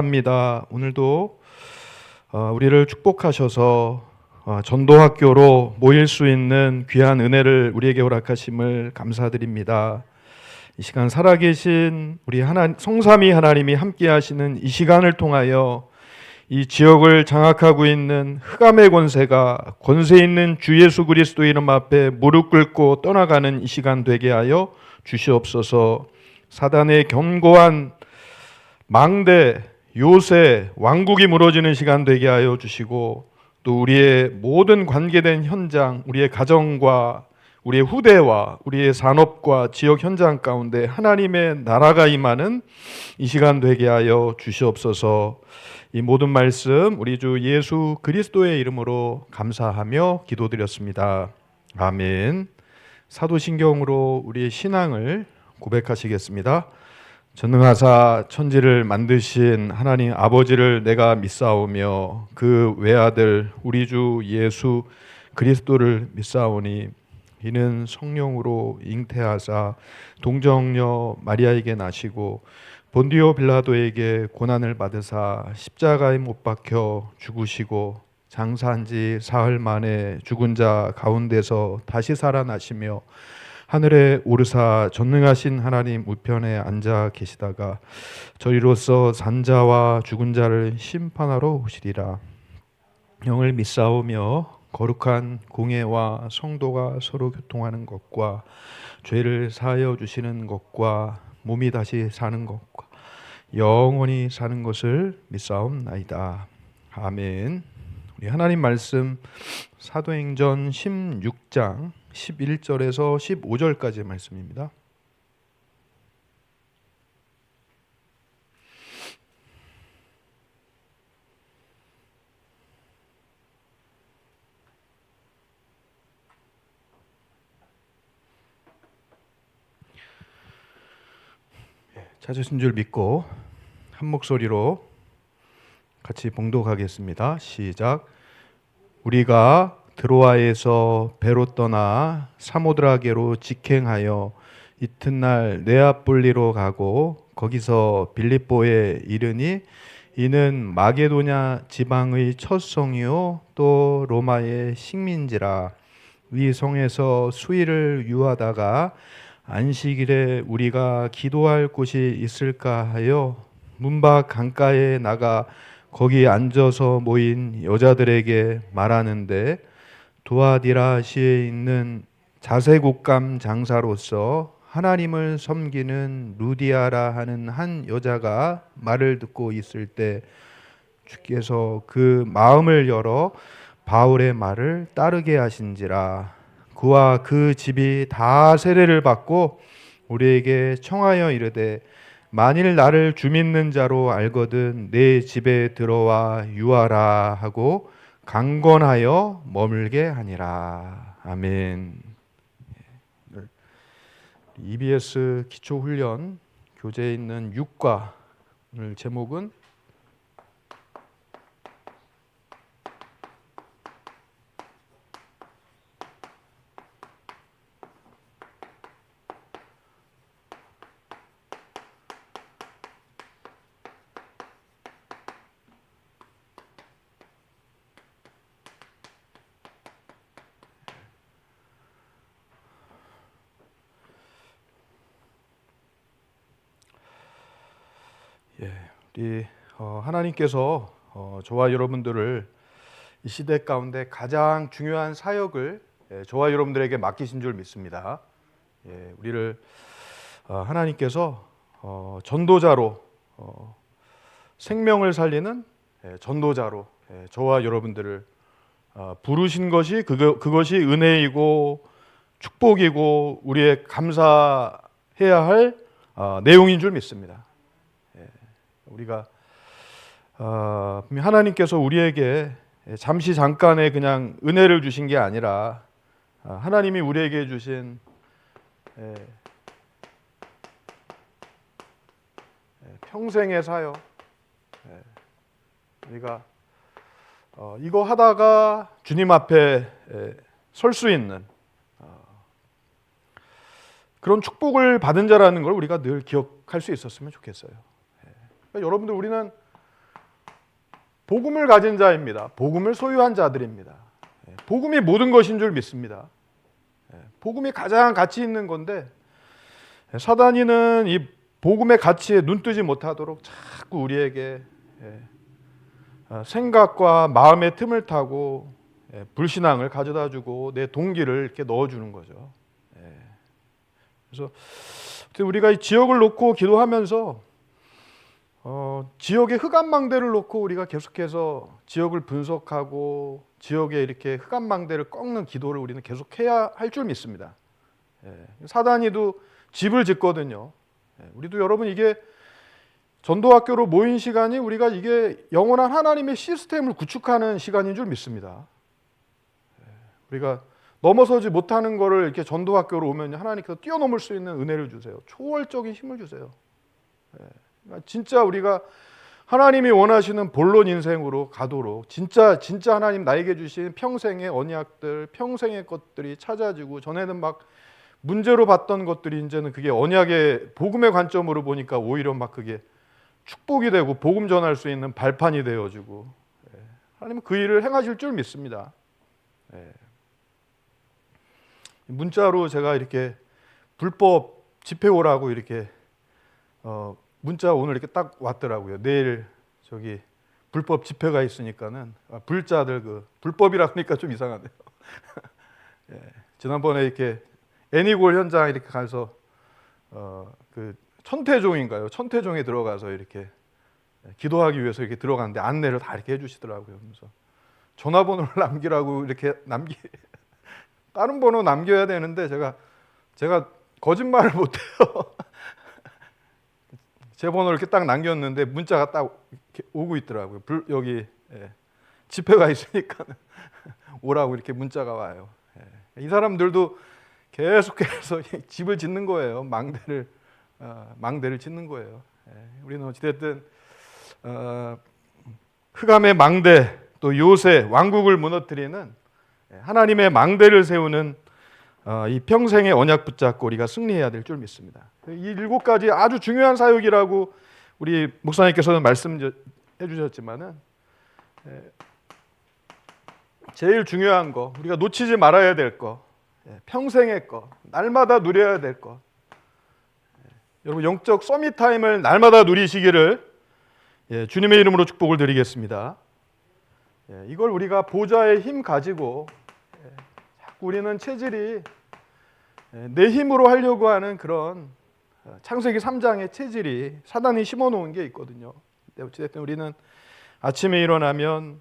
합니다. 오늘도 우리를 축복하셔서 전도학교로 모일 수 있는 귀한 은혜를 우리에게 허락하심을 감사드립니다. 이 시간 살아계신 우리 성삼위 하나님이 함께하시는 이 시간을 통하여 이 지역을 장악하고 있는 흑암의 권세가 권세 있는 주 예수 그리스도 이름 앞에 무릎 꿇고 떠나가는 이 시간 되게 하여 주시옵소서. 사단의 견고한 망대, 요새, 왕국이 무너지는 시간 되게 하여 주시고, 또 우리의 모든 관계된 현장, 우리의 가정과 우리의 후대와 우리의 산업과 지역 현장 가운데 하나님의 나라가 임하는 이 시간 되게 하여 주시옵소서. 이 모든 말씀 우리 주 예수 그리스도의 이름으로 감사하며 기도드렸습니다. 아멘. 사도신경으로 우리의 신앙을 고백하시겠습니다. 전능하사 천지를 만드신 하나님 아버지를 내가 믿사오며 그 외아들 우리 주 예수 그리스도를 믿사오니 이는 성령으로 잉태하사 동정녀 마리아에게 나시고 본디오 빌라도에게 고난을 받으사 십자가에 못 박혀 죽으시고 장사한 지 사흘 만에 죽은 자 가운데서 다시 살아나시며 하늘에 오르사 전능하신 하나님 우편에 앉아 계시다가 저리로서 산자와 죽은 자를 심판하러 오시리라. 영을 믿사오며 거룩한 공예와 성도가 서로 교통하는 것과 죄를 사하여 주시는 것과 몸이 다시 사는 것과 영원히 사는 것을 믿사옵나이다. 아멘. 우리 하나님 말씀 사도행전 16장 11절에서 15절까지의 말씀입니다. 찾으신 줄 믿고 한 목소리로 같이 봉독하겠습니다. 시작. 우리가 드로아에서 배로 떠나 사모드라게로 직행하여 이튿날 네아폴리로 가고 거기서 빌립보에 이르니 이는 마게도냐 지방의 첫 성이요 또 로마의 식민지라. 위 성에서 수일을 유하다가 안식일에 우리가 기도할 곳이 있을까 하여 문밖 강가에 나가 거기 앉아서 모인 여자들에게 말하는데 두아디라시에 있는 자세국감 장사로서 하나님을 섬기는 루디아라 하는 한 여자가 말을 듣고 있을 때 주께서 그 마음을 열어 바울의 말을 따르게 하신지라. 그와 그 집이 다 세례를 받고 우리에게 청하여 이르되 만일 나를 주 믿는 자로 알거든 내 집에 들어와 유하라 하고 강권하여 머물게 하니라. 아멘. EBS 기초훈련 교재에 있는 6과 오늘 제목은 우리 하나님께서 저와 여러분들을 이 시대 가운데 가장 중요한 사역을 저와 여러분들에게 맡기신 줄 믿습니다. 우리를 하나님께서 전도자로 생명을 살리는 전도자로 저와 여러분들을 부르신 것이 그것이 은혜이고 축복이고 우리의 감사해야 할 내용인 줄 믿습니다. 우리가 하나님께서 우리에게 잠시 잠깐의 그냥 은혜를 주신 게 아니라 하나님이 우리에게 주신 평생의 사역, 우리가 이거 하다가 주님 앞에 설 수 있는 그런 축복을 받은 자라는 걸 우리가 늘 기억할 수 있었으면 좋겠어요. 그러니까 여러분들 우리는 복음을 가진 자입니다. 복음을 소유한 자들입니다. 복음이 모든 것인 줄 믿습니다. 복음이 가장 가치 있는 건데 사단이는 이 복음의 가치에 눈뜨지 못하도록 자꾸 우리에게 생각과 마음의 틈을 타고 불신앙을 가져다주고 내 동기를 이렇게 넣어주는 거죠. 그래서 우리가 이 지역을 놓고 기도하면서 지역의 흑암망대를 놓고 우리가 계속해서 지역을 분석하고 지역에 이렇게 흑암망대를 꺾는 기도를 우리는 계속해야 할 줄 믿습니다. 사단이도 집을 짓거든요. 우리도 여러분 이게 전도학교로 모인 시간이 우리가 이게 영원한 하나님의 시스템을 구축하는 시간인 줄 믿습니다. 우리가 넘어서지 못하는 거를 이렇게 전도학교로 오면 하나님께서 뛰어넘을 수 있는 은혜를 주세요. 초월적인 힘을 주세요. 진짜 우리가 하나님이 원하시는 본론 인생으로 가도록 진짜 하나님 나에게 주신 평생의 언약들, 평생의 것들이 찾아지고 전에는 막 문제로 봤던 것들이 이제는 그게 언약의 복음의 관점으로 보니까 오히려 막 그게 축복이 되고 복음 전할 수 있는 발판이 되어지고 하나님은 그 일을 행하실 줄 믿습니다. 문자로 제가 이렇게 불법 집회 오라고 이렇게 문자 오늘 이렇게 딱 왔더라고요. 내일 저기 불법 집회가 있으니까는 불자들 그 불법이라 하니까 좀 이상하네요. 지난번에 이렇게 애니골 현장 이렇게 가서 그 천태종인가요? 천태종에 들어가서 이렇게 기도하기 위해서 이렇게 들어갔는데 안내를 다 이렇게 해주시더라고요. 그래서 전화번호를 남기라고 이렇게 다른 번호 남겨야 되는데 제가 거짓말을 못해요. 제 번호를 이렇게 딱 남겼는데 문자가 딱 이렇게 오고 있더라고요. 여기 집회가 있으니까 오라고 이렇게 문자가 와요. 이 사람들도 계속해서 집을 짓는 거예요. 망대를 짓는 거예요. 우리는 어찌됐든 흑암의 망대 또 요새 왕국을 무너뜨리는 하나님의 망대를 세우는 이 평생의 언약 붙잡고 우리가 승리해야 될 줄 믿습니다. 이 7가지 아주 중요한 사역이라고 우리 목사님께서는 말씀해 주셨지만은 제일 중요한 거, 우리가 놓치지 말아야 될 거, 평생의 거, 날마다 누려야 될 거. 여러분 영적 서밋 타임을 날마다 누리시기를 주님의 이름으로 축복을 드리겠습니다. 이걸 우리가 보좌의 힘 가지고 자꾸 우리는 체질이 내 힘으로 하려고 하는 그런 창세기 3장의 체질이 사단이 심어놓은 게 있거든요. 어찌됐든 우리는 아침에 일어나면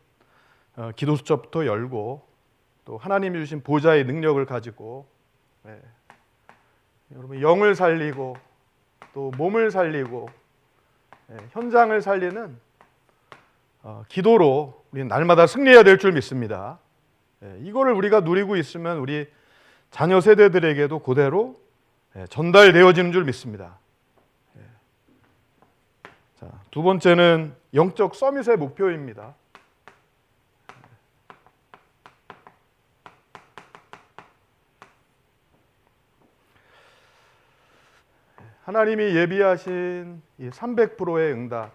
기도 수첩부터 열고 또 하나님이 주신 보좌의 능력을 가지고 여러분 영을 살리고 또 몸을 살리고 현장을 살리는 기도로 우리는 날마다 승리해야 될 줄 믿습니다. 이거를 우리가 누리고 있으면 우리 자녀 세대들에게도 그대로 전달되어지는 줄 믿습니다. 자, 두 번째는 영적 서밋의 목표입니다. 하나님이 예비하신 이 300%의 응답,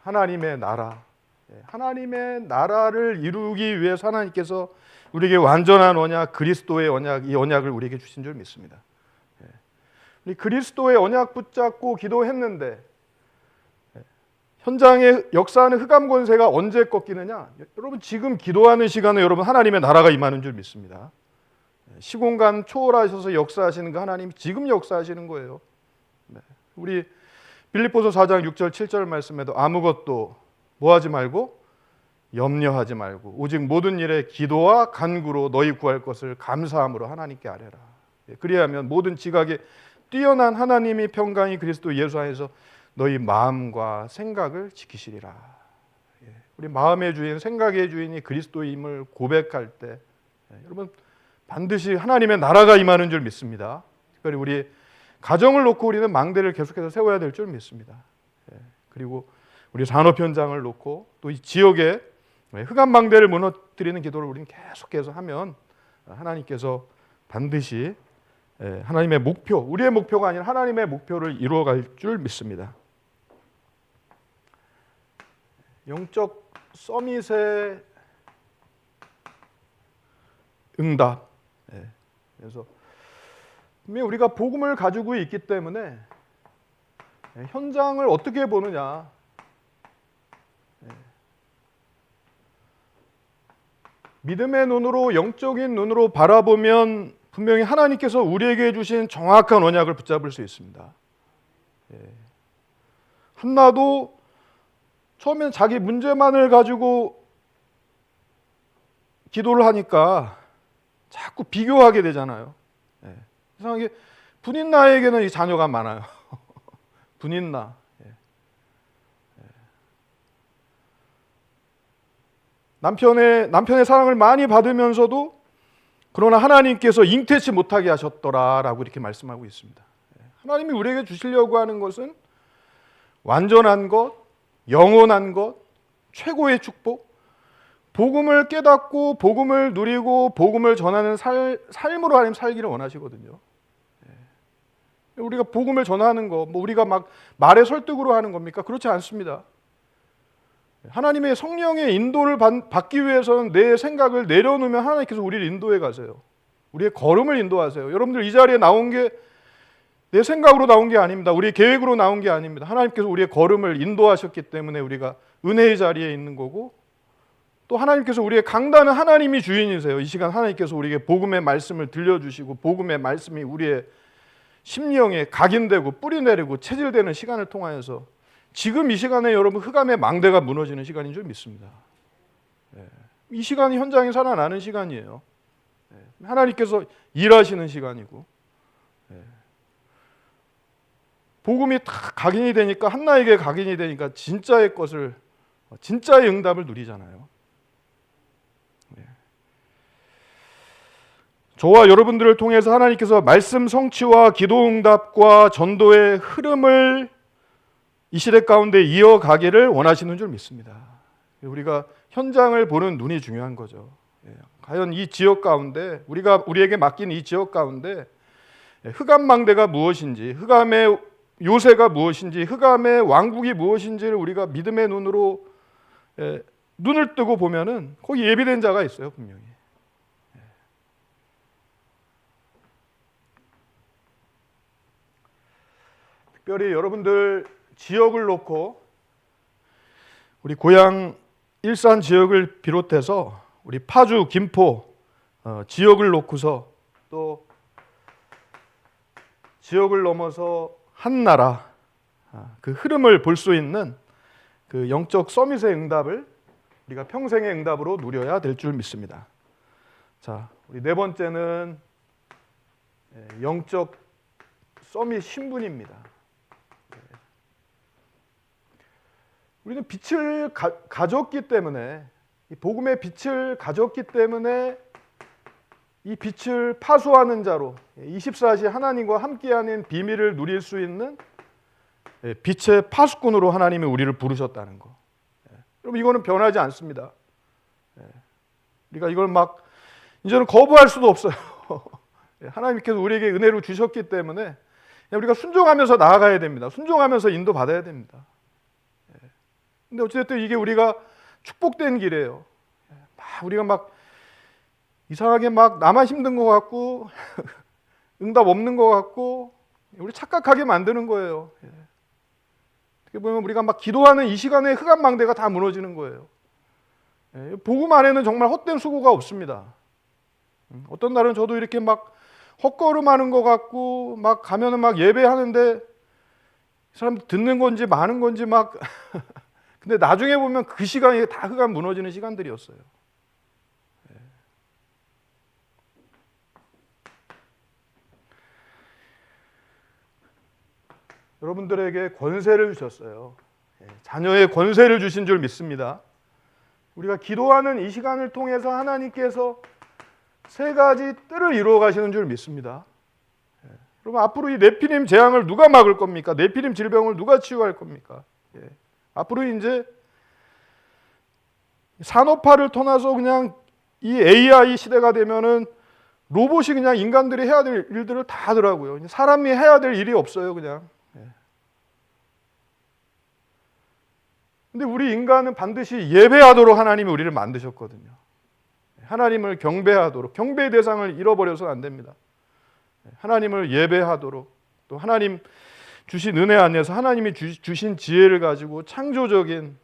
하나님의 나라, 하나님의 나라를 이루기 위해서 하나님께서 우리에게 완전한 언약, 그리스도의 언약, 이 언약을 우리에게 주신 줄 믿습니다. 우리 그리스도의 언약 붙잡고 기도했는데 현장에 역사하는 흑암 권세가 언제 꺾이느냐? 여러분 지금 기도하는 시간에 여러분 하나님의 나라가 임하는 줄 믿습니다. 시공간 초월하셔서 역사하시는 거 하나님이 지금 역사하시는 거예요. 우리 빌립보서 4장 6절 7절 말씀에도 아무것도 뭐하지 말고 염려하지 말고 오직 모든 일에 기도와 간구로 너희 구할 것을 감사함으로 하나님께 아뢰라. 그리하면 모든 지각에 뛰어난 하나님이 평강이 그리스도 예수 안에서 너희 마음과 생각을 지키시리라. 우리 마음의 주인, 생각의 주인이 그리스도임을 고백할 때 여러분 반드시 하나님의 나라가 임하는 줄 믿습니다. 특별히 우리 가정을 놓고 우리는 망대를 계속해서 세워야 될 줄 믿습니다. 그리고 우리 산업 현장을 놓고 또 이 지역에 흑암 망대를 무너뜨리는 기도를 우리는 계속해서 하면 하나님께서 반드시 하나님의 목표, 우리의 목표가 아닌 하나님의 목표를 이루어갈 줄 믿습니다. 영적 서밋의 응답. 그래서 우리가 복음을 가지고 있기 때문에 현장을 어떻게 보느냐. 믿음의 눈으로, 영적인 눈으로 바라보면 분명히 하나님께서 우리에게 주신 정확한 언약을 붙잡을 수 있습니다. 한나도 처음엔 자기 문제만을 가지고 기도를 하니까 자꾸 비교하게 되잖아요. 이상하게 분인나에게는 이 자녀가 많아요. 분인나. 남편의 사랑을 많이 받으면서도 그러나 하나님께서 잉태치 못하게 하셨더라라고 이렇게 말씀하고 있습니다. 하나님이 우리에게 주시려고 하는 것은 완전한 것, 영원한 것, 최고의 축복, 복음을 깨닫고 복음을 누리고 복음을 전하는 삶으로 하나님 살기를 원하시거든요. 우리가 복음을 전하는 거, 우리가 막 말의 설득으로 하는 겁니까? 그렇지 않습니다. 하나님의 성령의 인도를 받기 위해서는 내 생각을 내려놓으면 하나님께서 우리를 인도해 가세요. 우리의 걸음을 인도하세요. 여러분들 이 자리에 나온 게 내 생각으로 나온 게 아닙니다. 우리의 계획으로 나온 게 아닙니다. 하나님께서 우리의 걸음을 인도하셨기 때문에 우리가 은혜의 자리에 있는 거고, 또 하나님께서 우리의 강단은 하나님이 주인이세요. 이 시간 하나님께서 우리에게 복음의 말씀을 들려주시고 복음의 말씀이 우리의 심령에 각인되고 뿌리내리고 체질되는 시간을 통하여서 지금 이 시간에 여러분 흑암의 망대가 무너지는 시간인 줄 믿습니다. 이 시간이 현장에 살아나는 시간이에요. 하나님께서 일하시는 시간이고, 복음이 다 각인이 되니까, 한나에게 각인이 되니까 진짜의 응답을 누리잖아요. 저와 여러분들을 통해서 하나님께서 말씀 성취와 기도 응답과 전도의 흐름을 이 시대 가운데 이어가기를 원하시는 줄 믿습니다. 우리가 현장을 보는 눈이 중요한 거죠. 과연 이 지역 가운데, 우리에게 맡긴 이 지역 가운데 흑암망대가 무엇인지, 흑암의 요새가 무엇인지, 흑암의 왕국이 무엇인지를 우리가 믿음의 눈으로 눈을 뜨고 보면은 거기 예비된 자가 있어요, 분명히. 특별히 여러분들 지역을 놓고, 우리 고향 일산 지역을 비롯해서 우리 파주, 김포 지역을 놓고서, 또 지역을 넘어서 한 나라, 그 흐름을 볼 수 있는 그 영적 서밋의 응답을 우리가 평생의 응답으로 누려야 될 줄 믿습니다. 자, 우리 네 번째는 영적 서밋 신분입니다. 우리는 빛을 가졌기 때문에, 이 복음의 빛을 가졌기 때문에 이 빛을 파수하는 자로 24시 하나님과 함께하는 비밀을 누릴 수 있는 빛의 파수꾼으로 하나님이 우리를 부르셨다는 거. 여러분, 이거는 변하지 않습니다. 우리가 이걸 막 이제는 거부할 수도 없어요. 하나님께서 우리에게 은혜로 주셨기 때문에 우리가 순종하면서 나아가야 됩니다. 순종하면서 인도받아야 됩니다. 근데 어쨌든 이게 우리가 축복된 길이에요. 우리가 막 이상하게 막 나만 힘든 것 같고 응답 없는 것 같고 우리 착각하게 만드는 거예요. 어떻게 보면 우리가 막 기도하는 이 시간에 흑암망대가 다 무너지는 거예요. 복음 안에는 정말 헛된 수고가 없습니다. 어떤 날은 저도 이렇게 막 헛걸음하는 것 같고, 막 가면은 막 예배하는데 사람 듣는 건지 마는 건지 막 근데 나중에 보면 그 시간이 다 흑암 무너지는 시간들이었어요. 여러분들에게 권세를 주셨어요. 자녀의 권세를 주신 줄 믿습니다. 우리가 기도하는 이 시간을 통해서 하나님께서 세 가지 뜰을 이루어 가시는 줄 믿습니다. 여러분, 앞으로 이 네피림 재앙을 누가 막을 겁니까? 네피림 질병을 누가 치유할 겁니까? 앞으로 이제 산업화를 떠나서 그냥 이 AI 시대가 되면은 로봇이 그냥 인간들이 해야 될 일들을 다 하더라고요. 사람이 해야 될 일이 없어요, 그냥. 근데 우리 인간은 반드시 예배하도록 하나님이 우리를 만드셨거든요. 하나님을 경배하도록, 경배의 대상을 잃어버려서는 안 됩니다. 하나님을 예배하도록, 또 하나님 주신 은혜 안에서 하나님이 주신 지혜를 가지고 창조적인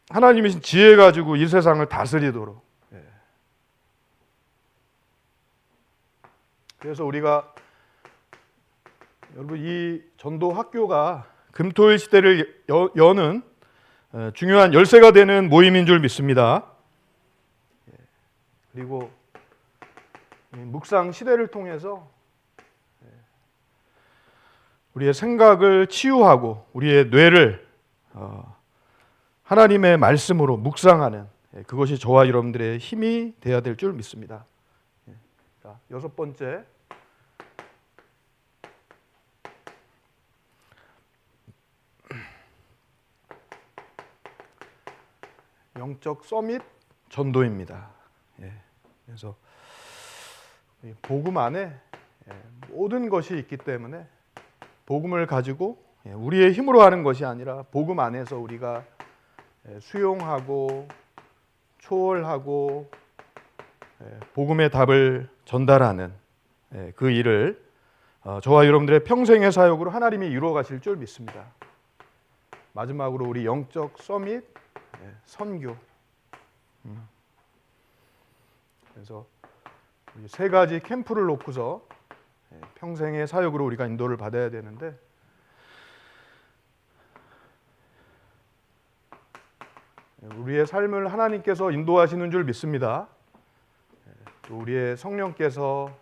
하나님이 주신 지혜 가지고 이 세상을 다스리도록. 그래서 우리가 여러분 이 전도 학교가 금토일 시대를 여는 중요한 열쇠가 되는 모임인 줄 믿습니다. 그리고 묵상 시대를 통해서 우리의 생각을 치유하고 우리의 뇌를 하나님의 말씀으로 묵상하는 그것이 저와 여러분들의 힘이 되어야 될 줄 믿습니다. 자, 6번째, 영적 서밋 전도입니다. 그래서 복음 안에 모든 것이 있기 때문에 복음을 가지고 우리의 힘으로 하는 것이 아니라 복음 안에서 우리가 수용하고 초월하고 복음의 답을 전달하는 그 일을 저와 여러분들의 평생의 사역으로 하나님이 이루어 가실 줄 믿습니다. 마지막으로 우리 영적 서밋 선교. 그래서 우리 세 가지 캠프를 놓고서 평생의 사역으로 우리가 인도를 받아야 되는데 우리의 삶을 하나님께서 인도하시는 줄 믿습니다. 또 우리의 성령께서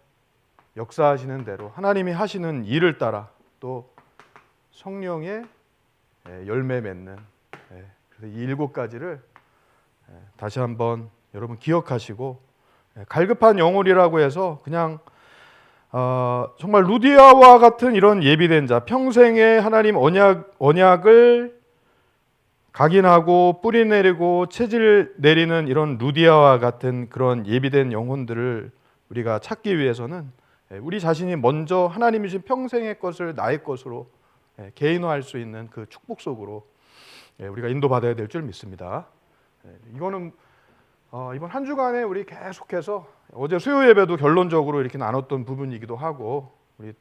역사하시는 대로 하나님이 하시는 일을 따라 또 성령의 열매 맺는 그래서 이 7가지를 다시 한번 여러분 기억하시고 갈급한 영혼이라고 해서 그냥 정말 루디아와 같은 이런 예비된 자, 평생의 하나님 언약을 각인하고 뿌리 내리고 체질 내리는 이런 루디아와 같은 그런 예비된 영혼들을 우리가 찾기 위해서는 우리 자신이 먼저 하나님이 주신 평생의 것을 나의 것으로 개인화할 수 있는 그 축복 속으로 우리가 인도받아야 될 줄 믿습니다. 이거는 이번 한 주간에 우리 계속해서 어제 수요 예배도 결론적으로 이렇게 나눴던 부분이기도 하고 우리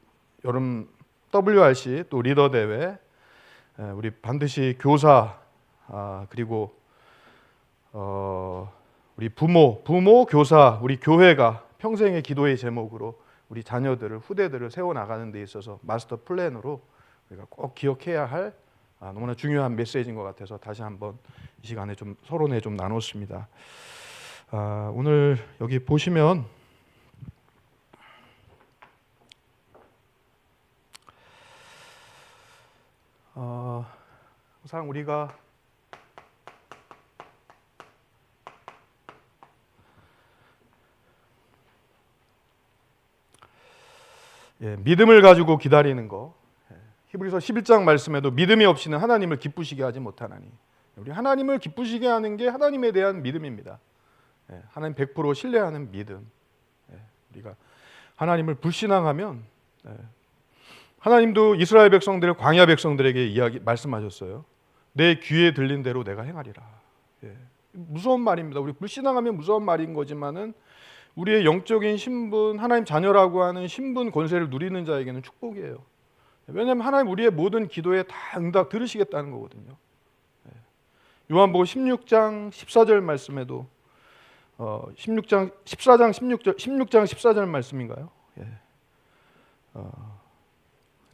여름 WRC 또 리더 대회 우리 반드시 교사 그리고 우리 부모 교사 우리 교회가 평생의 기도의 제목으로 우리 자녀들을 후대들을 세워 나가는 데 있어서 마스터 플랜으로 우리가 꼭 기억해야 할 너무나 중요한 메시지인 것 같아서 다시 한번 이 시간에 좀 서론에 좀 나눴습니다. 오늘 여기 보시면 항상 우리가 믿음을 가지고 기다리는 거 히브리서 11장 말씀에도 믿음이 없이는 하나님을 기쁘시게 하지 못하나니 우리 하나님을 기쁘시게 하는 게 하나님에 대한 믿음입니다. 하나님 100% 신뢰하는 믿음. 우리가 하나님을 불신앙하면 하나님도 이스라엘 백성들 광야 백성들에게 말씀하셨어요. 내 귀에 들린 대로 내가 행하리라. 무서운 말입니다. 우리 불신앙하면 무서운 말인 거지만은 우리의 영적인 신분, 하나님 자녀라고 하는 신분 권세를 누리는 자에게는 축복이에요. 왜냐하면 하나님 우리의 모든 기도에 다 응답 들으시겠다는 거거든요. 요한복음 16장 14절 말씀에도 16장 14절 말씀인가요?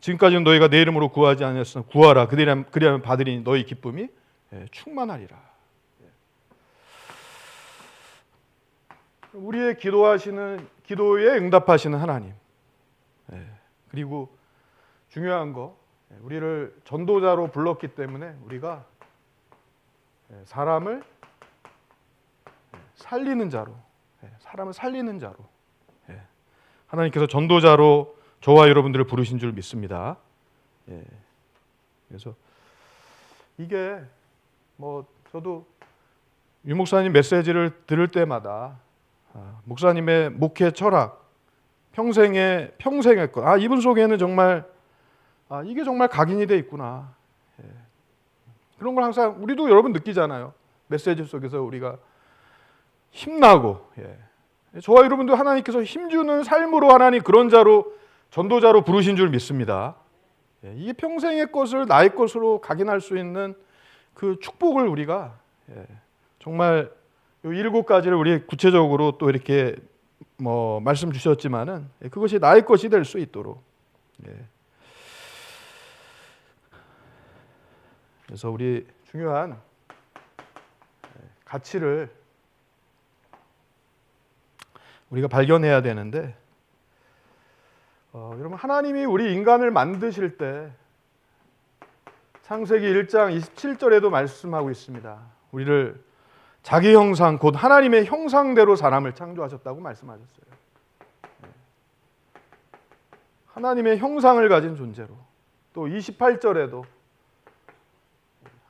지금까지는 너희가 내 이름으로 구하지 않았으나 구하라 그리하면 받으리니 너희 기쁨이 충만하리라. 우리의 기도에 응답하시는 하나님. 그리고 중요한 거 우리를 전도자로 불렀기 때문에 우리가 사람을 살리는 자로 하나님께서 전도자로 저와 여러분들을 부르신 줄 믿습니다. 그래서 이게 저도 유 목사님 메시지를 들을 때마다 목사님의 목회 철학, 평생의 것, 이분 속에는 정말 이게 정말 각인이 돼 있구나. 그런 걸 항상 우리도 여러분 느끼잖아요. 메시지 속에서 우리가 힘나고, 저와 여러분도 하나님께서 힘주는 삶으로 하나님 그런 자로, 전도자로 부르신 줄 믿습니다. 이게 평생의 것을 나의 것으로 각인할 수 있는 그 축복을 우리가 정말 이 7가지를 우리 구체적으로 또 이렇게 말씀 주셨지만은 그것이 나의 것이 될 수 있도록, 그래서 우리 중요한 가치를 우리가 발견해야 되는데, 여러분 하나님이 우리 인간을 만드실 때 창세기 1장 27절에도 말씀하고 있습니다. 우리를 자기 형상 곧 하나님의 형상대로 사람을 창조하셨다고 말씀하셨어요. 하나님의 형상을 가진 존재로. 또 28절에도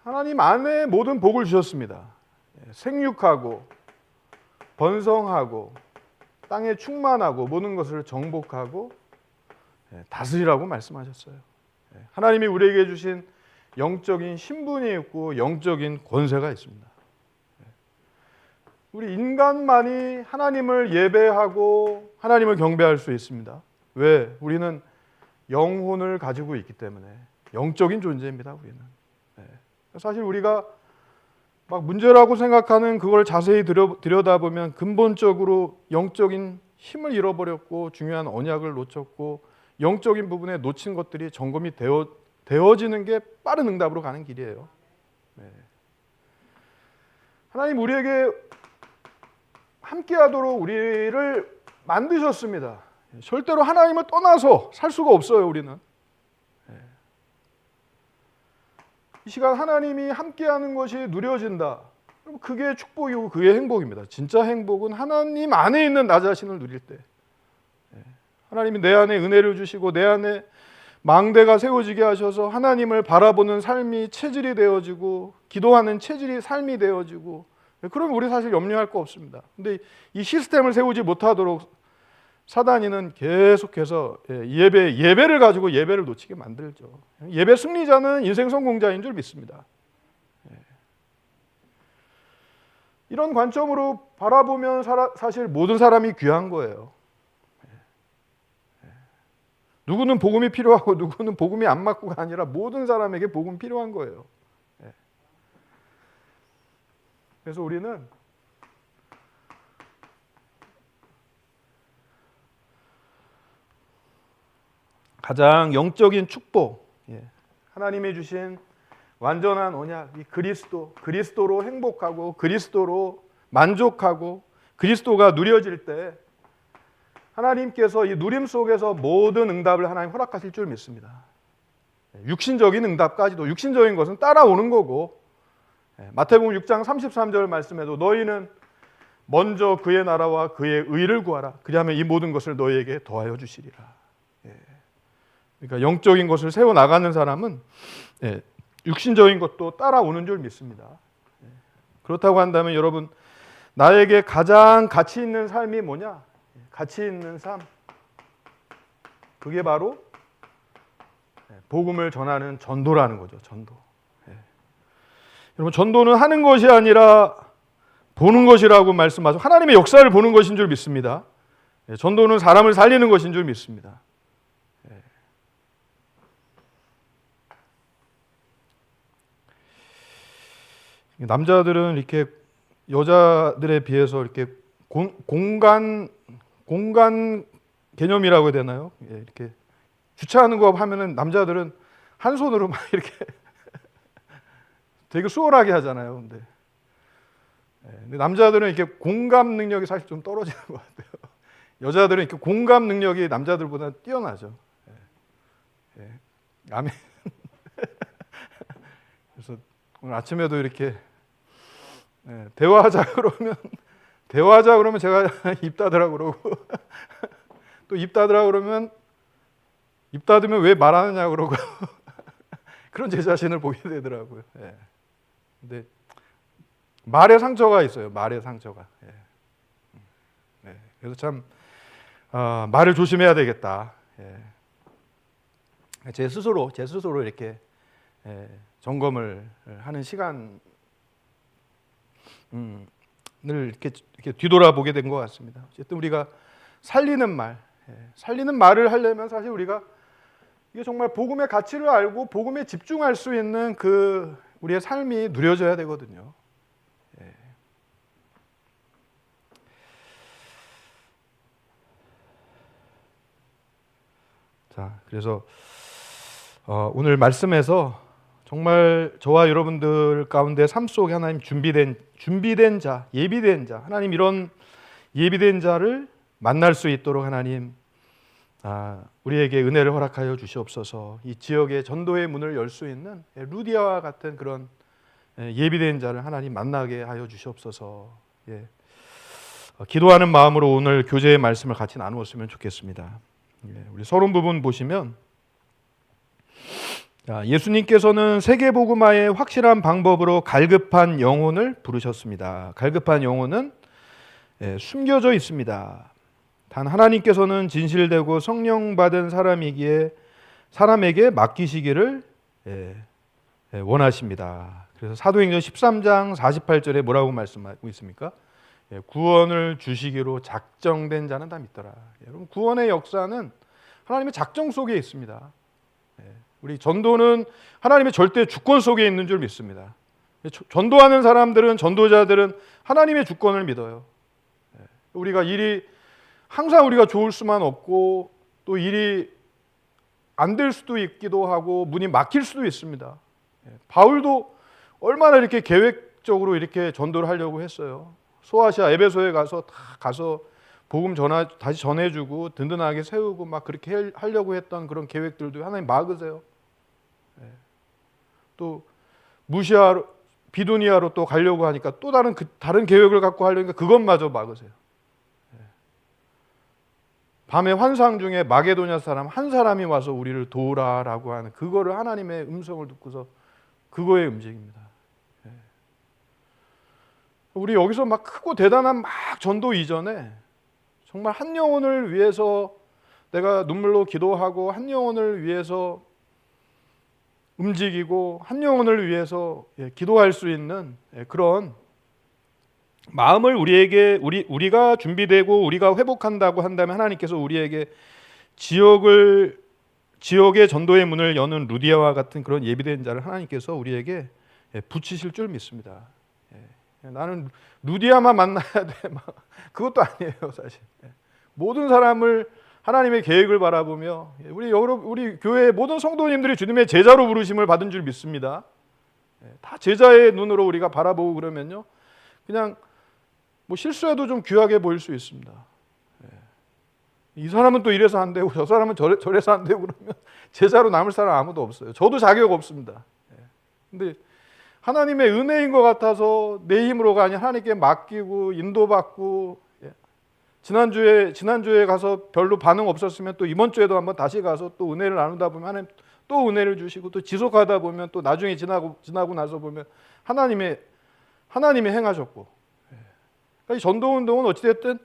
하나님 안에 모든 복을 주셨습니다. 생육하고 번성하고 땅에 충만하고 모든 것을 정복하고 다스리라고 말씀하셨어요. 하나님이 우리에게 주신 영적인 신분이 있고 영적인 권세가 있습니다. 우리 인간만이 하나님을 예배하고 하나님을 경배할 수 있습니다. 왜? 우리는 영혼을 가지고 있기 때문에. 영적인 존재입니다, 우리는. 사실 우리가 막 문제라고 생각하는 그걸 자세히 들여다보면 근본적으로 영적인 힘을 잃어버렸고 중요한 언약을 놓쳤고 영적인 부분에 놓친 것들이 점검이 되어지는 게 빠른 응답으로 가는 길이에요. 하나님 우리에게 함께하도록 우리를 만드셨습니다. 절대로 하나님을 떠나서 살 수가 없어요, 우리는. 이 시간 하나님이 함께하는 것이 누려진다. 그게 축복이고 그게 행복입니다. 진짜 행복은 하나님 안에 있는 나 자신을 누릴 때, 하나님이 내 안에 은혜를 주시고 내 안에 망대가 세워지게 하셔서 하나님을 바라보는 삶이 체질이 되어지고 기도하는 체질이 삶이 되어지고, 그러면 우리 사실 염려할 거 없습니다. 근데 이 시스템을 세우지 못하도록 사단이는 계속해서 예배를 가지고 예배를 놓치게 만들죠. 예배 승리자는 인생 성공자인 줄 믿습니다. 이런 관점으로 바라보면 사실 모든 사람이 귀한 거예요. 누구는 복음이 필요하고 누구는 복음이 안 맞고가 아니라 모든 사람에게 복음 필요한 거예요. 그래서 우리는 가장 영적인 축복, 하나님이 주신 완전한 언약, 이 그리스도로 행복하고 그리스도로 만족하고 그리스도가 누려질 때 하나님께서 이 누림 속에서 모든 응답을 하나님 허락하실 줄 믿습니다. 육신적인 응답까지도, 육신적인 것은 따라오는 거고, 마태복음 6장 33절 말씀에도 너희는 먼저 그의 나라와 그의 의를 구하라. 그리하면 이 모든 것을 너희에게 더하여 주시리라. 그러니까 영적인 것을 세워나가는 사람은 육신적인 것도 따라오는 줄 믿습니다. 그렇다고 한다면 여러분, 나에게 가장 가치 있는 삶이 뭐냐? 가치 있는 삶, 그게 바로 복음을 전하는 전도라는 거죠. 전도. 여러분, 전도는 하는 것이 아니라 보는 것이라고 말씀하셔서 하나님의 역사를 보는 것인 줄 믿습니다. 전도는 사람을 살리는 것인 줄 믿습니다. 남자들은 이렇게 여자들에 비해서 이렇게 공간 개념이라고 해야 되나요? 이렇게 주차하는 거 하면은 남자들은 한 손으로 막 이렇게 되게 수월하게 하잖아요. 근데 남자들은 이렇게 공감 능력이 사실 좀 떨어지는 것 같아요. 여자들은 이렇게 공감 능력이 남자들보다 뛰어나죠. 아멘. 그래서 오늘 아침에도 이렇게 대화하자 그러면 제가 입 닫으라 그러고 또 입 닫으라 그러면 입 닫으면 왜 말하느냐 그러고 그런 제 자신을 보게 되더라고요. 근데 말에 상처가 있어요. 말에 상처가. 그래서 참 말을 조심해야 되겠다. 제 스스로 이렇게 점검을 하는 시간을 이렇게 뒤돌아보게 된 것 같습니다. 어쨌든 우리가 살리는 말을 하려면 사실 우리가 이게 정말 복음의 가치를 알고 복음에 집중할 수 있는 그 우리의 삶이 누려져야 되거든요. 자, 그래서 오늘 말씀에서 정말 저와 여러분들 가운데 삶 속에 하나님 준비된 자, 예비된 자, 하나님 이런 예비된 자를 만날 수 있도록 하나님 우리에게 은혜를 허락하여 주시옵소서. 이 지역의 전도의 문을 열 수 있는 루디아와 같은 그런 예비된 자를 하나님 만나게 하여 주시옵소서. 기도하는 마음으로 오늘 교제의 말씀을 같이 나누었으면 좋겠습니다. 우리 서론 부분 보시면 예수님께서는 세계복음화의 확실한 방법으로 갈급한 영혼을 부르셨습니다. 갈급한 영혼은 숨겨져 있습니다. 단 하나님께서는 진실되고 성령 받은 사람이기에 사람에게 맡기시기를 원하십니다. 그래서 사도행전 13장 48절에 뭐라고 말씀하고 있습니까? 구원을 주시기로 작정된 자는 다 믿더라. 여러분, 구원의 역사는 하나님의 작정 속에 있습니다. 우리 전도는 하나님의 절대 주권 속에 있는 줄 믿습니다. 전도하는 사람들은, 전도자들은 하나님의 주권을 믿어요. 우리가 항상 우리가 좋을 수만 없고 또 일이 안 될 수도 있기도 하고 문이 막힐 수도 있습니다. 바울도 얼마나 이렇게 계획적으로 이렇게 전도를 하려고 했어요. 소아시아 에베소에 가서 복음 다시 전해주고 든든하게 세우고 막 그렇게 하려고 했던 그런 계획들도 하나님 막으세요. 또 무시아로 비두니아로 또 가려고 하니까 또 다른 계획을 갖고 하려니까 그것마저 막으세요. 밤의 환상 중에 마게도냐 사람 한 사람이 와서 우리를 도우라라고 하는 그거를 하나님의 음성을 듣고서 그거에 움직입니다. 우리 여기서 막 크고 대단한 전도 이전에 정말 한 영혼을 위해서 내가 눈물로 기도하고 한 영혼을 위해서 움직이고 한 영혼을 위해서 기도할 수 있는 그런 마음을 우리가 준비되고 우리가 회복한다고 한다면 하나님께서 우리에게 지역의 전도의 문을 여는 루디아와 같은 그런 예비된 자를 하나님께서 우리에게 붙이실 줄 믿습니다. 나는 루디아만 만나야 돼. 그것도 아니에요, 사실. 모든 사람을 하나님의 계획을 바라보며 우리 교회의 모든 성도님들이 주님의 제자로 부르심을 받은 줄 믿습니다. 다 제자의 눈으로 우리가 바라보고 그러면요, 그냥 실수해도 좀 귀하게 보일 수 있습니다. 이 사람은 또 이래서 안 되고 저 사람은 저래서 안 되고 그러면 제자로 남을 사람 아무도 없어요. 저도 자격 없습니다. 근데 하나님의 은혜인 것 같아서 내 힘으로가 아니라 하나님께 맡기고 인도받고, 지난주에 가서 별로 반응 없었으면 또 이번 주에도 한번 다시 가서 또 은혜를 나누다 보면 하나님 또 은혜를 주시고, 또 지속하다 보면 또 나중에 지나고 나서 보면 하나님이 행하셨고, 그러니까 이 전도 운동은 어찌됐든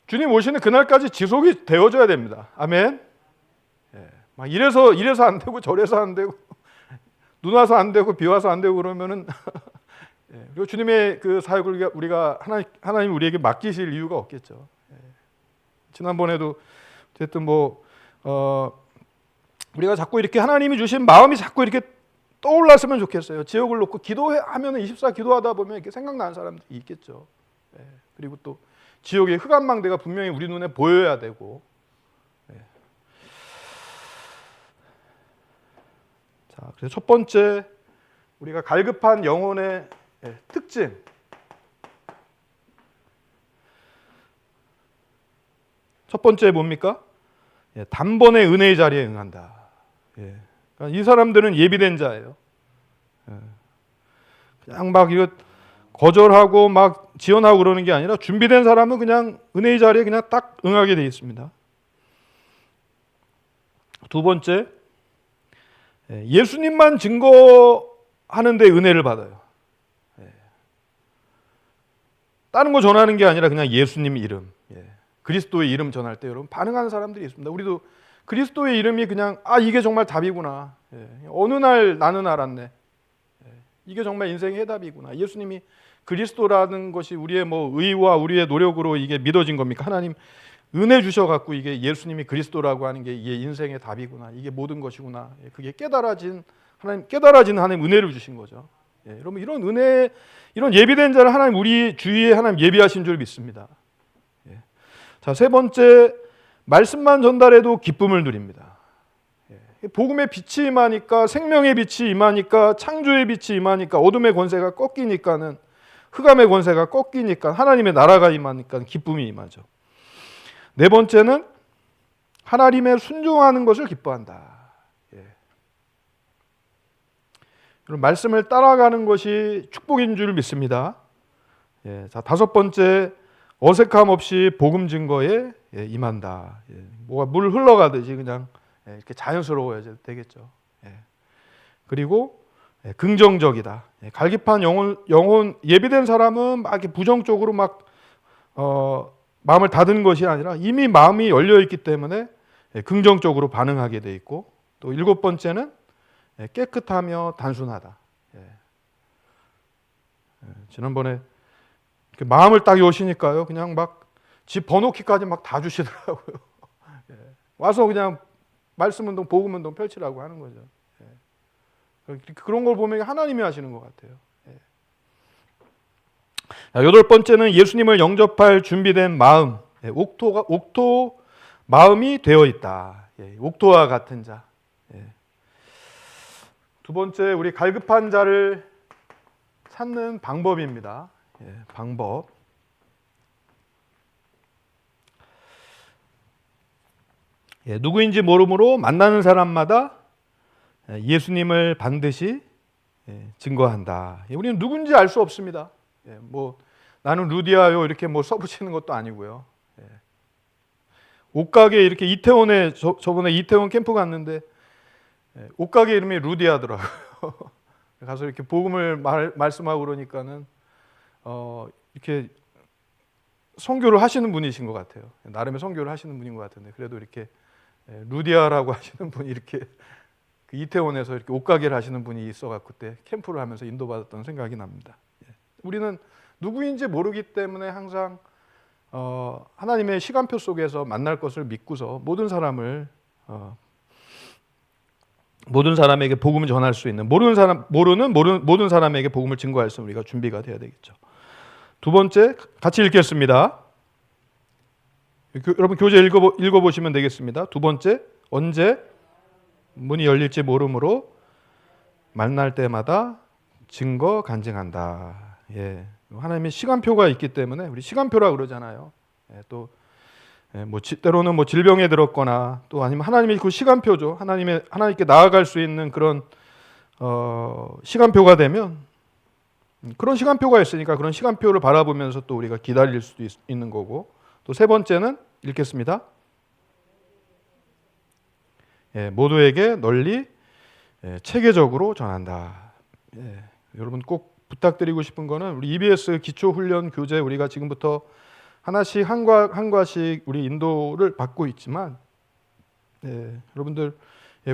주님 오시는 그날까지 지속이 되어져야 됩니다. 아멘. 막 이래서 안 되고 저래서 안 되고 눈 와서 안 되고 비 와서 안 되고 그러면은 그리고 주님의 그 사역을 우리가 하나님 우리에게 맡기실 이유가 없겠죠. 지난번에도 어쨌든 우리가 자꾸 이렇게 하나님이 주신 마음이 자꾸 이렇게 떠올랐으면 좋겠어요. 지역을 놓고 기도하면 24 기도하다 보면 이렇게 생각나는 사람들이 있겠죠. 그리고 또 지역의 흑암망대가 분명히 우리 눈에 보여야 되고. 자, 그래서 첫 번째 우리가 갈급한 영혼의 특징. 첫 번째 뭡니까? 단번에 은혜의 자리에 응한다. 그러니까 이 사람들은 예비된 자예요. 그냥 막 이거 거절하고 막 지원하고 그러는 게 아니라 준비된 사람은 그냥 은혜의 자리에 그냥 딱 응하게 되어 있습니다. 두 번째, 예수님만 증거하는데 은혜를 받아요. 다른 거 전하는 게 아니라 그냥 예수님 이름, 그리스도의 이름 전할 때 여러분 반응하는 사람들이 있습니다. 우리도 그리스도의 이름이 그냥 이게 정말 답이구나. 어느 날 나는 알았네. 이게 정말 인생의 해답이구나. 예수님이 그리스도라는 것이 우리의 뭐 의와 우리의 노력으로 이게 믿어진 겁니까? 하나님 은혜 주셔갖고 이게 예수님이 그리스도라고 하는 게 이게 인생의 답이구나. 이게 모든 것이구나. 그게 깨달아진 하나님 은혜를 주신 거죠. 여러분 이런 은혜, 이런 예비된 자를 하나님 우리 주위에 하나님 예비하신 줄 믿습니다. 자, 세 번째, 말씀만 전달해도 기쁨을 누립니다. 복음의 빛이 임하니까, 생명의 빛이 임하니까, 창조의 빛이 임하니까, 어둠의 권세가 꺾이니까는, 흑암의 권세가 꺾이니까, 하나님의 나라가 임하니까 기쁨이 임하죠. 네 번째는 하나님의 순종하는 것을 기뻐한다. 여러분, 말씀을 따라가는 것이 축복인 줄 믿습니다. 자, 다섯 번째, 어색함 없이 복음 증거에 임한다. 뭐가 물 흘러가듯이 그냥 이렇게 자연스러워야 되겠죠. 그리고 긍정적이다. 갈급한 영혼 예비된 사람은 막 이렇게 부정적으로 막 마음을 닫은 것이 아니라 이미 마음이 열려 있기 때문에 긍정적으로 반응하게 돼 있고, 또 일곱 번째는 깨끗하며 단순하다. 지난번에 마음을 딱 여시니까요, 그냥 막 집 번호키까지 막 다 주시더라고요. 와서 그냥 말씀 운동, 복음 운동 펼치라고 하는 거죠. 그런 걸 보면 하나님이 하시는 것 같아요. 여덟 번째는 예수님을 영접할 준비된 마음, 옥토 마음이 되어 있다. 옥토와 같은 자. 두 번째, 우리 갈급한 자를 찾는 방법입니다. 방법. 누구인지 모르므로 만나는 사람마다 예수님을 반드시 증거한다. 우리는 누군지 알 수 없습니다. 뭐 나는 루디아요 이렇게 뭐 써붙이는 것도 아니고요. 옷가게 이렇게 이태원에 저번에 이태원 캠프 갔는데 옷가게 이름이 루디아더라고요. 가서 이렇게 복음을 말씀하고 그러니까는 이렇게 선교를 하시는 분이신 것 같아요. 나름의 선교를 하시는 분인 것 같은데, 그래도 이렇게 루디아라고 하시는 분이 이렇게 그 이태원에서 이렇게 옷가게를 하시는 분이 있어갖고 그때 캠프를 하면서 인도받았던 생각이 납니다. 우리는 누구인지 모르기 때문에 항상 하나님의 시간표 속에서 만날 것을 믿고서 모든 사람에게 복음을 전할 수 있는, 모르는 모든 사람에게 복음을 증거할 수 있는 우리가 준비가 되어야 되겠죠. 두 번째, 같이 읽겠습니다. 여러분 교재 읽어보시면 되겠습니다. 두 번째, 언제 문이 열릴지 모르므로 만날 때마다 증거 간증한다. 하나님의 시간표가 있기 때문에 우리 시간표라 그러잖아요. 또 뭐 때로는 뭐 질병에 들었거나 또 아니면 하나님의 그 시간표죠. 하나님께 나아갈 수 있는 그런 시간표가 되면, 그런 시간표가 있으니까 그런 시간표를 바라보면서 또 우리가 기다릴 수도 있는 거고, 또 세 번째는 읽겠습니다. 모두에게 널리 체계적으로 전한다. 여러분 꼭 부탁드리고 싶은 거는 우리 EBS 기초훈련 교재 우리가 지금부터 하나씩 한 과씩 우리 인도를 받고 있지만, 여러분들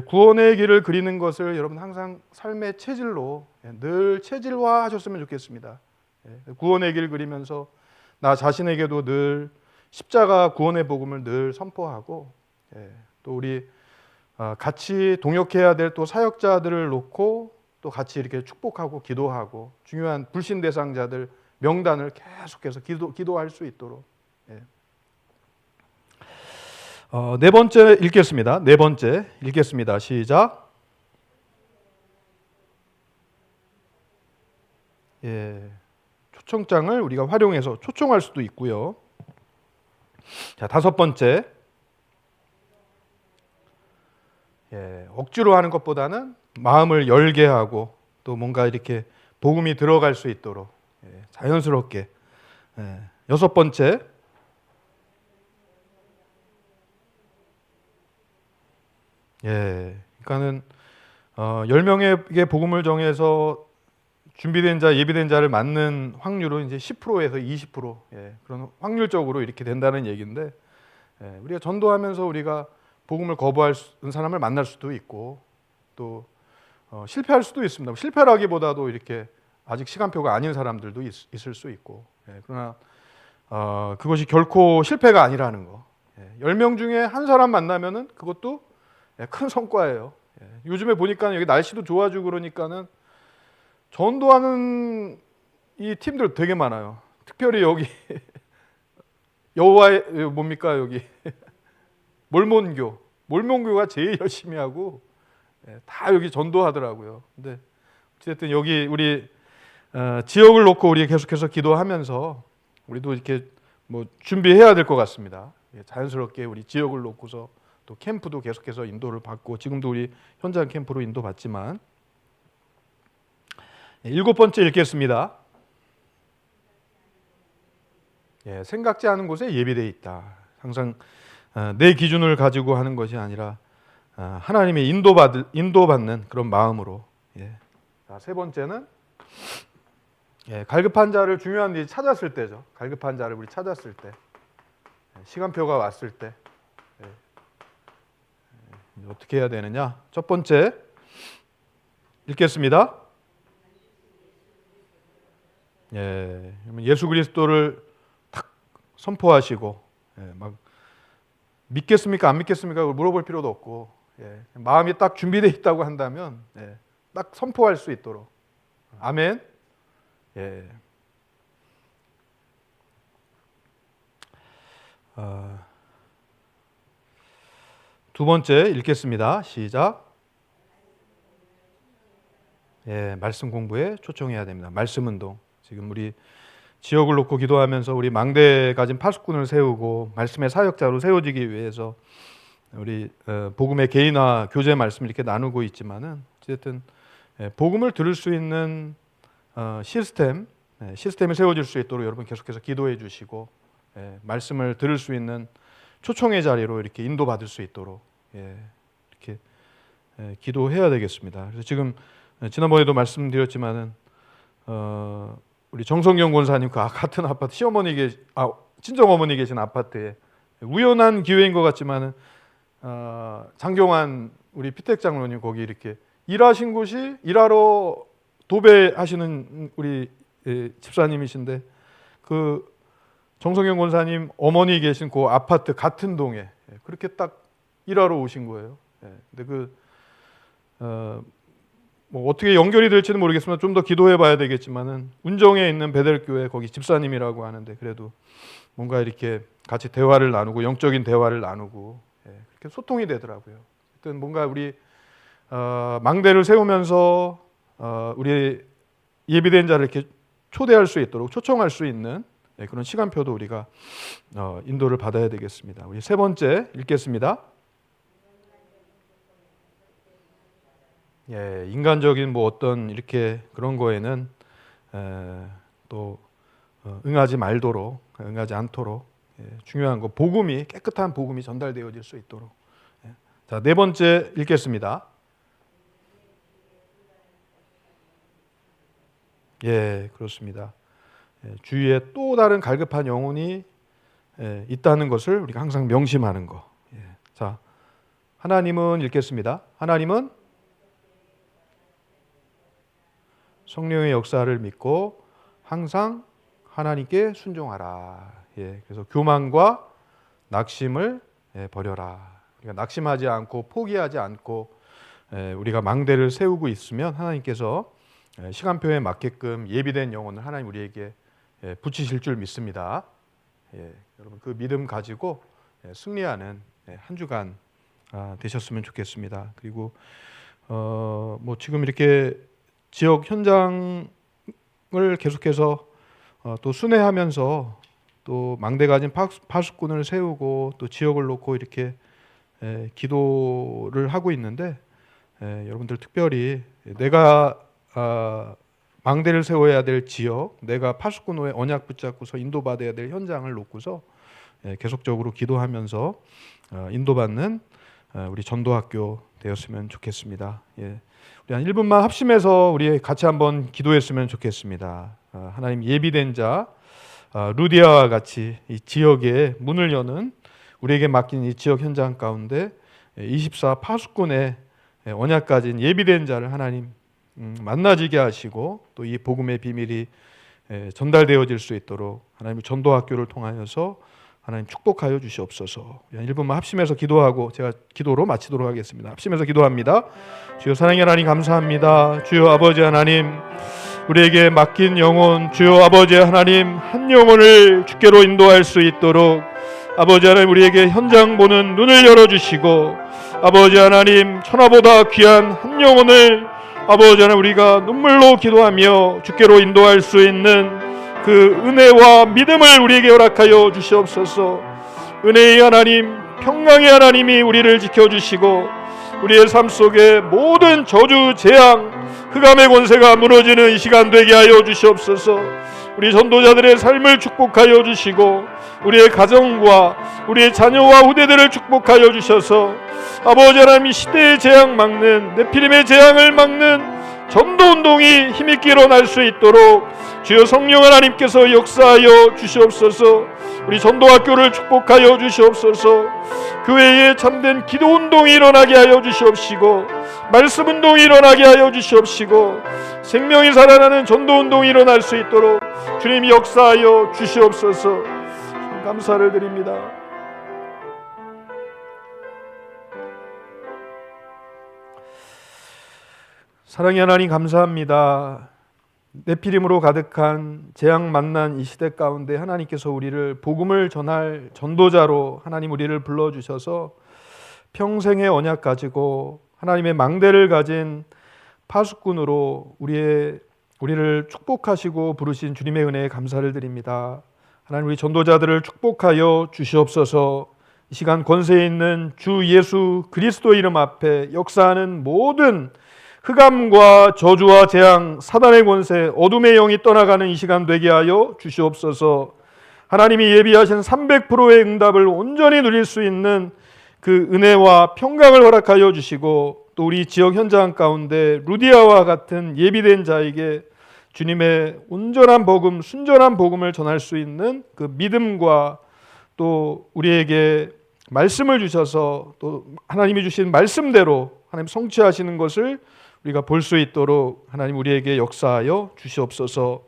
구원의 길을 그리는 것을 여러분 항상 삶의 체질로 늘 체질화하셨으면 좋겠습니다. 구원의 길 그리면서 나 자신에게도 늘 십자가 구원의 복음을 늘 선포하고, 또 우리 같이 동역해야 될 또 사역자들을 놓고 또 같이 이렇게 축복하고 기도하고 중요한 불신 대상자들 명단을 계속해서 기도할 수 있도록. 네 번째 읽겠습니다. 네 번째 읽겠습니다. 시작. 초청장을 우리가 활용해서 초청할 수도 있고요. 자, 다섯 번째. 억지로 하는 것보다는 마음을 열게 하고 또 뭔가 이렇게 복음이 들어갈 수 있도록 자연스럽게. 여섯 번째. 그러니까는 10명에게 복음을 정해서 준비된 자, 예비된 자를 맞는 확률은 이제 10%에서 20%, 그런 확률적으로 이렇게 된다는 얘기인데, 우리가 전도하면서 우리가 복음을 거부할 사람을 만날 수도 있고, 또 실패할 수도 있습니다. 실패라기보다도 이렇게 아직 시간표가 아닌 사람들도 있을 수 있고, 그러나 그것이 결코 실패가 아니라는 거. 10명 중에 한 사람 만나면은 그것도 큰 성과예요. 요즘에 보니까 여기 날씨도 좋아지고 그러니까는 전도하는 이 팀들 되게 많아요. 특별히 여기 여호와의 뭡니까 여기 몰몬교가 제일 열심히 하고 다 여기 전도하더라고요. 근데 어쨌든 여기 우리 지역을 놓고 우리 계속해서 기도하면서 우리도 이렇게 뭐 준비해야 될 것 같습니다. 자연스럽게 우리 지역을 놓고서 또 캠프도 계속해서 인도를 받고 지금도 우리 현장 캠프로 인도받지만 7번째 읽겠습니다. 생각지 않은 곳에 예비되어 있다. 항상 내 기준을 가지고 하는 것이 아니라 하나님의 인도받는 그런 마음으로. 자, 세 번째는 갈급한 자를 중요한 일이 찾았을 때죠. 갈급한 자를 우리 찾았을 때, 시간표가 왔을 때 어떻게 해야 되느냐? 첫 번째 읽겠습니다. 예수 그리스도를 딱 선포하시고 막 믿겠습니까? 안 믿겠습니까? 물어볼 필요도 없고 마음이 딱 준비되어 있다고 한다면 딱 선포할 수 있도록. 아멘. 두 번째 읽겠습니다. 시작. 말씀 공부에 초청해야 됩니다. 말씀 운동. 지금 우리 지역을 놓고 기도하면서 우리 망대 가진 파수꾼을 세우고 말씀의 사역자로 세워지기 위해서 우리 복음의 개인화 교제 말씀 이렇게 나누고 있지만은 어쨌든 복음을 들을 수 있는 시스템이 세워질 수 있도록 여러분 계속해서 기도해 주시고 말씀을 들을 수 있는 초청의 자리로 이렇게 인도받을 수 있도록 이렇게 기도해야 되겠습니다. 그래서 지금 지난번에도 말씀드렸지만은 우리 정성경 권사님 그 같은 아파트 친정 어머니 계신 아파트에 우연한 기회인 것 같지만은 장경환 우리 피택 장로님 거기 이렇게 일하신 곳이 일하러 도배하시는 우리 집사님이신데 그 정성경 권사님 어머니 계신 그 아파트 같은 동에 그렇게 딱 일하러 오신 거예요. 근데 뭐 어떻게 연결이 될지는 모르겠지만 좀 더 기도해 봐야 되겠지만은 운정에 있는 베델교회 거기 집사님이라고 하는데 그래도 뭔가 이렇게 같이 대화를 나누고 영적인 대화를 나누고 그렇게 소통이 되더라고요. 하여튼 뭔가 우리 망대를 세우면서 우리 예비된 자를 이렇게 초대할 수 있도록 초청할 수 있는 그런 시간표도 우리가 인도를 받아야 되겠습니다. 우리 세 번째 읽겠습니다. 인간적인 뭐 어떤 이렇게 그런 거에는 또 응하지 않도록 중요한 거 깨끗한 복음이 전달되어질 수 있도록. 자, 네 번째 읽겠습니다. 그렇습니다. 주위에 또 다른 갈급한 영혼이 있다는 것을 우리가 항상 명심하는 거. 자, 하나님은 읽겠습니다. 하나님은 성령의 역사를 믿고 항상 하나님께 순종하라. 그래서 교만과 낙심을 버려라. 우리가 낙심하지 않고 포기하지 않고 우리가 망대를 세우고 있으면 하나님께서 시간표에 맞게끔 예비된 영혼을 하나님 우리에게 붙이실 줄 믿습니다. 여러분 그 믿음 가지고 승리하는 한 주간 되셨으면 좋겠습니다. 그리고 뭐 지금 이렇게 지역 현장을 계속해서 또 순회하면서 또 망대 가진 파수꾼을 세우고 또 지역을 놓고 이렇게 기도를 하고 있는데 여러분들 특별히 내가 망대를 세워야 될 지역, 내가 파수꾼의 언약 붙잡고서 인도받아야 될 현장을 놓고서 계속적으로 기도하면서 인도받는 우리 전도학교 되었으면 좋겠습니다. 우리 한 1분만 합심해서 우리 같이 한번 기도했으면 좋겠습니다. 하나님 예비된 자 루디아와 같이 이 지역에 문을 여는 우리에게 맡긴 이 지역 현장 가운데 24 파수꾼의 언약 가진 예비된 자를 하나님 만나지게 하시고 또 이 복음의 비밀이 전달되어질 수 있도록 하나님 전도학교를 통하여서 하나님 축복하여 주시옵소서. 1분만 합심해서 기도하고 제가 기도로 마치도록 하겠습니다. 합심해서 기도합니다. 주여 사랑의 하나님 감사합니다. 주여 아버지 하나님 우리에게 맡긴 영혼 주여 아버지 하나님 한 영혼을 주께로 인도할 수 있도록 아버지 하나님 우리에게 현장 보는 눈을 열어주시고 아버지 하나님 천하보다 귀한 한 영혼을 아버지 하나님 우리가 눈물로 기도하며 주께로 인도할 수 있는 그 은혜와 믿음을 우리에게 허락하여 주시옵소서. 은혜의 하나님 평강의 하나님이 우리를 지켜주시고 우리의 삶 속에 모든 저주 재앙 흑암의 권세가 무너지는 이 시간 되게 하여 주시옵소서. 우리 전도자들의 삶을 축복하여 주시고 우리의 가정과 우리의 자녀와 후대들을 축복하여 주셔서 아버지 하나님 이 시대의 재앙 막는 네피림의 재앙을 막는 전도운동이 힘있게 일어날 수 있도록 주여 성령 하나님께서 역사하여 주시옵소서. 우리 전도학교를 축복하여 주시옵소서. 교회에 참된 기도운동이 일어나게 하여 주시옵시고 말씀운동이 일어나게 하여 주시옵시고 생명이 살아나는 전도운동이 일어날 수 있도록 주님 역사하여 주시옵소서. 감사를 드립니다. 사랑의 하나님 감사합니다. 네피림으로 가득한 재앙 만난 이 시대 가운데 하나님께서 우리를 복음을 전할 전도자로 하나님 우리를 불러주셔서 평생의 언약 가지고 하나님의 망대를 가진 파수꾼으로 우리를 축복하시고 부르신 주님의 은혜에 감사를 드립니다. 하나님 우리 전도자들을 축복하여 주시옵소서. 이 시간 권세 있는 주 예수 그리스도 이름 앞에 역사하는 모든 흑암과 저주와 재앙, 사단의 권세, 어둠의 영이 떠나가는 이 시간 되게 하여 주시옵소서. 하나님이 예비하신 300%의 응답을 온전히 누릴 수 있는 그 은혜와 평강을 허락하여 주시고 또 우리 지역 현장 가운데 루디아와 같은 예비된 자에게 주님의 온전한 복음, 순전한 복음을 전할 수 있는 그 믿음과 또 우리에게 말씀을 주셔서 또 하나님이 주신 말씀대로 하나님 성취하시는 것을 우리가 볼 수 있도록 하나님 우리에게 역사하여 주시옵소서.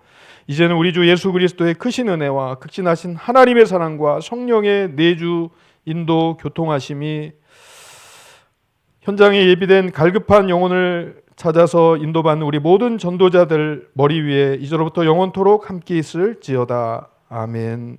이제는 우리 주 예수 그리스도의 크신 은혜와 극진하신 하나님의 사랑과 성령의 내주 인도 교통하심이 현장에 예비된 갈급한 영혼을 찾아서 인도받는 우리 모든 전도자들 머리 위에 이제로부터 영원토록 함께 있을지어다. 아멘.